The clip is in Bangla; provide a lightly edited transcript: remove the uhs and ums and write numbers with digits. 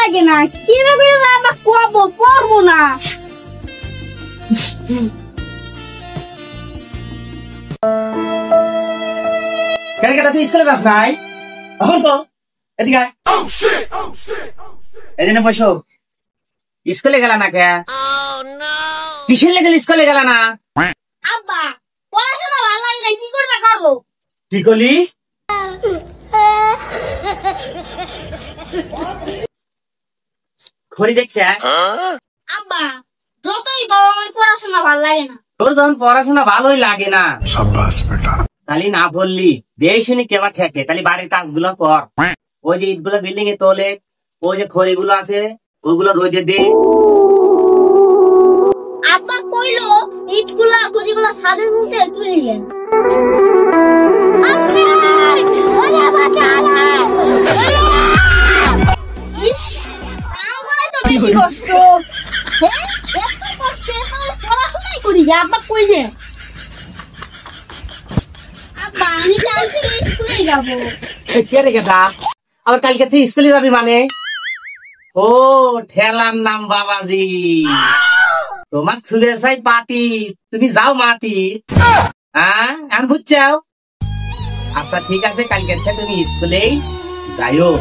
লাগে না, কিভাবে আমরা করবো, পারবো না। তুই স্কুলে যাস নাই এখন? তো এদিকে এদিনে বসো। স্কুলে গেলা না কে? কিসের লেগে স্কুলে গেলা না? আব্বা পড়াশোনা ভালো লাগে না, কি করবে করবো। কি করলি? ঘড়ি দেখছে? আব্বা যতই আমার পড়াশোনা ভালো লাগে না। তোর যখন পড়াশোনা ভালোই লাগে না, তাহলে না বললি দেশনি কেবা থেকে, তাহলে বাড়ির কাজগুলো কর। ওই যে ইটগুলো বিল্ডিং এ তোলে, ওই যে খড়িগুলো আছে ওইগুলো রোদে দে। আব্বা কইলো ইটগুলা গুড়িগুলা সাদে তুলতে তুলিলেন। ইস, আমার তো বেশি কষ্ট। হ্যাঁ, এত কষ্টে পড়াশোনাই করি। আব্বা কইলে আব্বা আমি কালকে স্কুলে যাবো। কে রে গেদা, আবার কালকে তুই স্কুলে যাবি মানে? ও ঠেলার নাম বাবাজি, তোমার ছুলে চাই পাটি, তুমি যাও মাটি। হ্যাঁ আমি বুঝছাও। আচ্ছা ঠিক আছে, কালকে তুমি স্কুলেই যাইও।